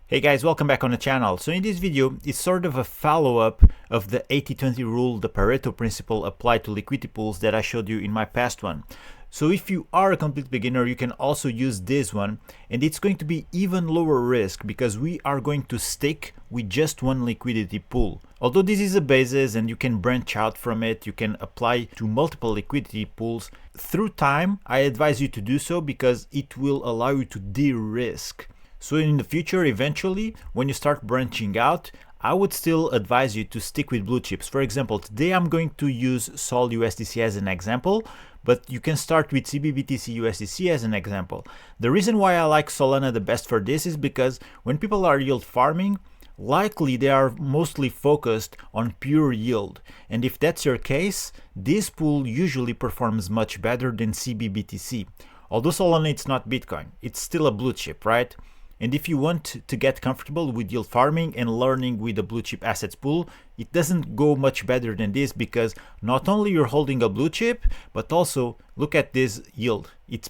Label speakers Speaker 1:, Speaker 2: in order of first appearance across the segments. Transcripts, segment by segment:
Speaker 1: Hey guys, welcome back on the channel. So in this video, it's sort of a follow-up of the 80-20 rule, the Pareto principle applied to liquidity pools that I showed you in my past one. So if you are a complete beginner, you can also use this one, and it's going to be even lower risk because we are going to stick with just one liquidity pool. Although this is a basis and you can branch out from it, you can apply to multiple liquidity pools. Through time, I advise you to do so because it will allow you to de-risk. So in the future, eventually, when you start branching out, I would still advise you to stick with blue chips. For example, today I'm going to use Sol USDC as an example, but you can start with CBBTC USDC as an example. The reason why I like Solana the best for this is because when people are yield farming, likely they are mostly focused on pure yield. And if that's your case, this pool usually performs much better than CBBTC. Although Solana it's not Bitcoin, it's still a blue chip, right? And if you want to get comfortable with yield farming and learning with the blue chip assets pool, it doesn't go much better than this because not only you're holding a blue chip, but also look at this yield. It's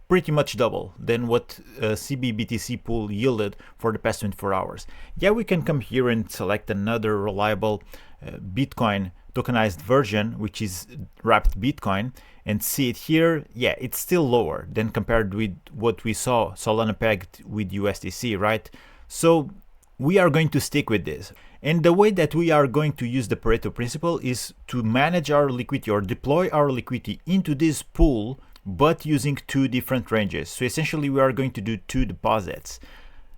Speaker 1: pretty much double than what CBBTC pool yielded for the past 24 hours. Yeah, we can come here and select another reliable Bitcoin tokenized version, which is wrapped Bitcoin, and see it here. Yeah, it's still lower than compared with what we saw Solana pegged with USDC, right? So we are going to stick with this. And the way that we are going to use the Pareto principle is to manage our liquidity or deploy our liquidity into this pool, but using two different ranges. So essentially we are going to do two deposits.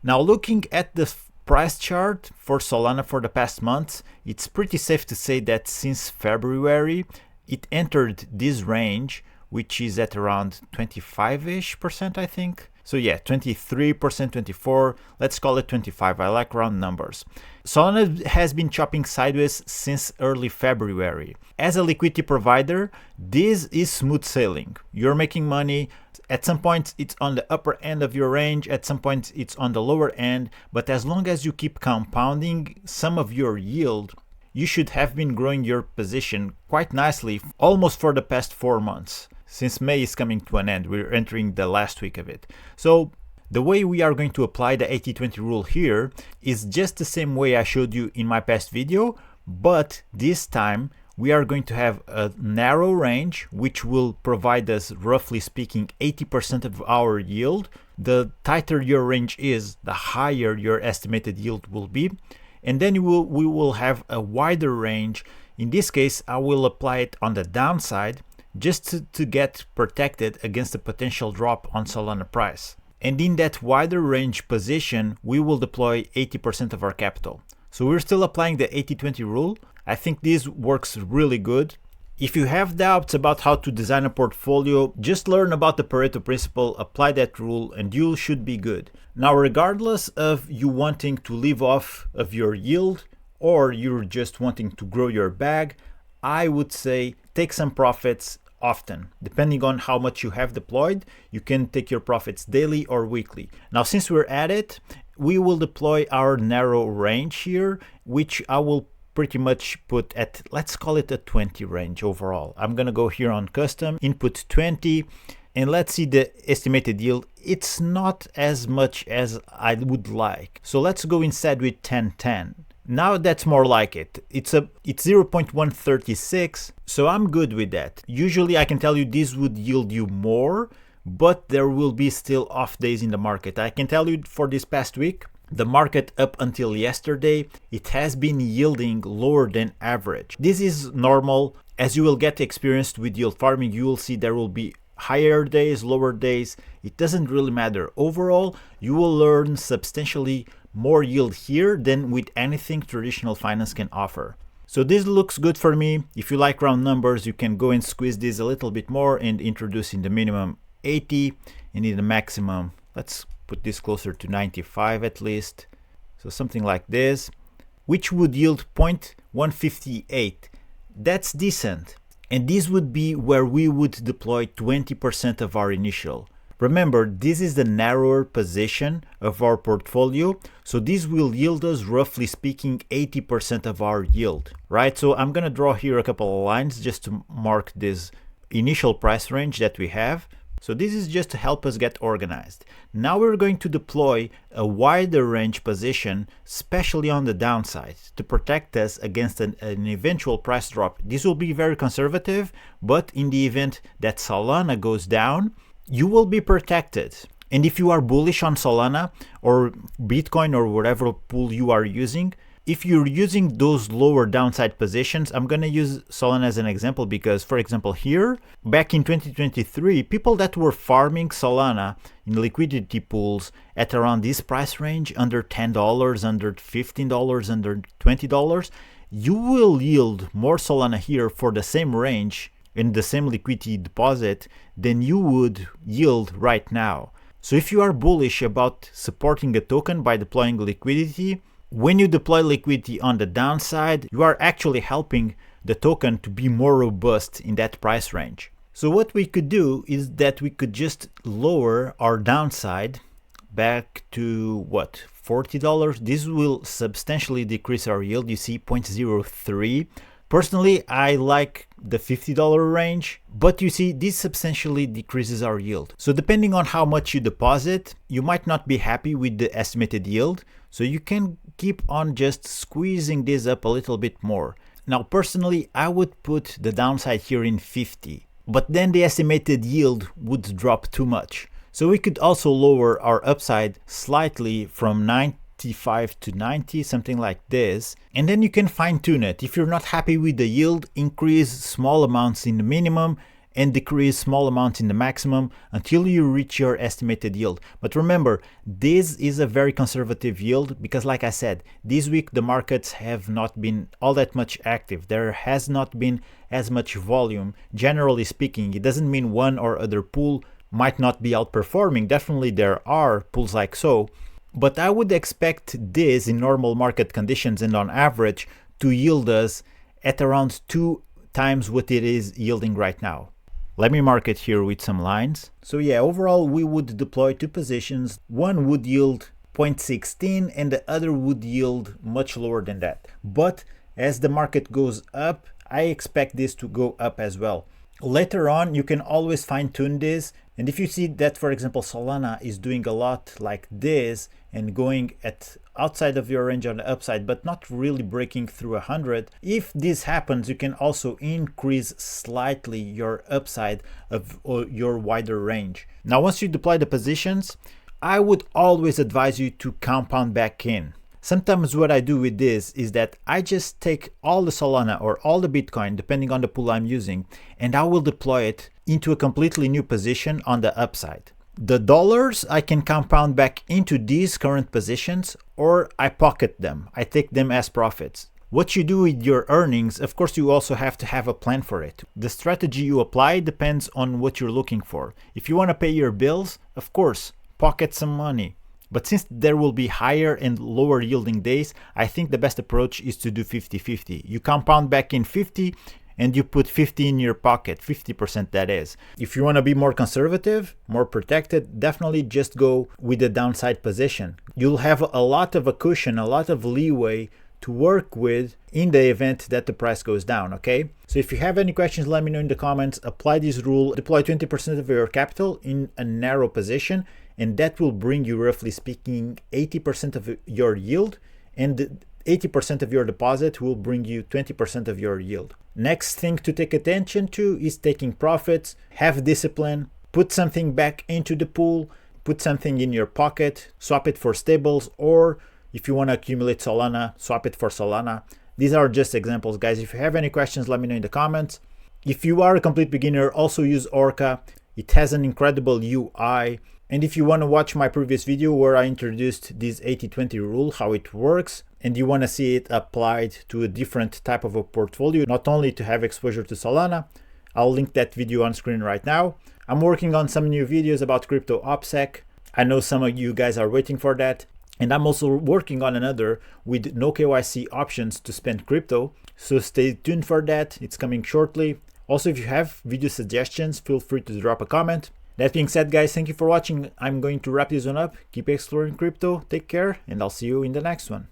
Speaker 1: Now looking at the price chart for Solana for the past months, it's pretty safe to say that since February, it entered this range, which is at around 25-ish%, I think. So yeah, 23%, 24, let's call it 25. I like round numbers. Solana has been chopping sideways since early February. As a liquidity provider, this is smooth sailing. You're making money. At some point, it's on the upper end of your range. At some point, it's on the lower end. But as long as you keep compounding some of your yield, you should have been growing your position quite nicely almost for the past 4 months. Since May is coming to an end, we're entering the last week of it. So the way we are going to apply the 80-20 rule here is just the same way I showed you in my past video, but this time we are going to have a narrow range which will provide us, roughly speaking, 80% of our yield. The tighter your range is, the higher your estimated yield will be. And then we will have a wider range. In this case, I will apply it on the downside just to get protected against a potential drop on Solana price. And in that wider range position, we will deploy 80% of our capital. So we're still applying the 80-20 rule. I think this works really good. If you have doubts about how to design a portfolio, just learn about the Pareto principle, apply that rule, and you should be good. Now, regardless of you wanting to live off of your yield or you're just wanting to grow your bag, I would say take some profits often. Depending on how much you have deployed, you can take your profits daily or weekly. Now, since we're at it, we will deploy our narrow range here, which I will pretty much put at, let's call it a 20 range overall. I'm gonna go here on custom, input 20, and let's see the estimated yield. It's not as much as I would like. So let's go instead with 10-10. Now that's more like it. It's 0.136, so I'm good with that. Usually I can tell you this would yield you more, but there will be still off days in the market. I can tell you for this past week, the market up until yesterday, it has been yielding lower than average. This is normal. As you will get experienced with yield farming, you will see there will be higher days, lower days. It doesn't really matter. Overall, you will learn substantially more yield here than with anything traditional finance can offer. So this looks good for me. If you like round numbers, you can go and squeeze this a little bit more and introduce in the minimum 80 and in the maximum, let's put this closer to 95 at least. So something like this, which would yield 0.158. That's decent. And this would be where we would deploy 20% of our initial. Remember, this is the narrower position of our portfolio, so this will yield us, roughly speaking, 80% of our yield, right? So I'm gonna draw here a couple of lines just to mark this initial price range that we have, So this is just to help us get organized. Now we're going to deploy a wider range position, especially on the downside, to protect us against an eventual price drop. This will be very conservative, but in the event that Solana goes down, you will be protected. And if you are bullish on Solana or Bitcoin or whatever pool you are using, if you're using those lower downside positions, I'm going to use Solana as an example because, for example, here, back in 2023, people that were farming Solana in liquidity pools at around this price range, under $10, under $15, under $20, you will yield more Solana here for the same range in the same liquidity deposit than you would yield right now. So if you are bullish about supporting a token by deploying liquidity, when you deploy liquidity on the downside, you are actually helping the token to be more robust in that price range. So what we could do is that we could just lower our downside back to what, $40. This will substantially decrease our yield. You see 0.03. Personally, I like the $50 range, but you see this substantially decreases our yield. So depending on how much you deposit, you might not be happy with the estimated yield. So you can keep on just squeezing this up a little bit more. Now, personally, I would put the downside here in 50, but then the estimated yield would drop too much. So we could also lower our upside slightly from 95 to 90, something like this. And then you can fine tune it. If you're not happy with the yield, increase small amounts in the minimum and decrease small amounts in the maximum until you reach your estimated yield. But remember, this is a very conservative yield because, like I said, this week the markets have not been all that much active. There has not been as much volume. Generally speaking, it doesn't mean one or other pool might not be outperforming. Definitely there are pools like so. But I would expect this in normal market conditions and on average to yield us at around 2 times what it is yielding right now. Let me mark it here with some lines. So yeah, overall we would deploy 2 positions. One would yield 0.16 and the other would yield much lower than that. But as the market goes up, I expect this to go up as well. Later on, you can always fine tune this. And if you see that, for example, Solana is doing a lot like this and going at outside of your range on the upside, but not really breaking through 100, if this happens, you can also increase slightly your upside of your wider range. Now, once you deploy the positions, I would always advise you to compound back in. Sometimes what I do with this is that I just take all the Solana or all the Bitcoin, depending on the pool I'm using, and I will deploy it into a completely new position on the upside. The dollars I can compound back into these current positions, or I pocket them. I take them as profits. What you do with your earnings, of course, you also have to have a plan for it. The strategy you apply depends on what you're looking for. If you want to pay your bills, of course, pocket some money. But since there will be higher and lower yielding days, I think the best approach is to do 50-50. You compound back in 50 and you put 50 in your pocket, 50% that is. If you want to be more conservative, more protected, definitely just go with the downside position. You'll have a lot of a cushion, a lot of leeway to work with in the event that the price goes down, okay? So if you have any questions, let me know in the comments. Apply this rule, deploy 20% of your capital in a narrow position, and that will bring you, roughly speaking, 80% of your yield, and 80% of your deposit will bring you 20% of your yield. Next thing to take attention to is taking profits, have discipline, put something back into the pool, put something in your pocket, swap it for stables, or if you want to accumulate Solana, swap it for Solana. These are just examples, guys. If you have any questions, let me know in the comments. If you are a complete beginner, also use Orca. It has an incredible UI. And if you want to watch my previous video where I introduced this 80-20 rule, how it works, and you want to see it applied to a different type of a portfolio, not only to have exposure to Solana, I'll link that video on screen right now. I'm working on some new videos about crypto OPSEC. I know some of you guys are waiting for that. And I'm also working on another with no KYC options to spend crypto. So stay tuned for that. It's coming shortly. Also, if you have video suggestions, feel free to drop a comment. That being said, guys, thank you for watching. I'm going to wrap this one up. Keep exploring crypto, take care, and I'll see you in the next one.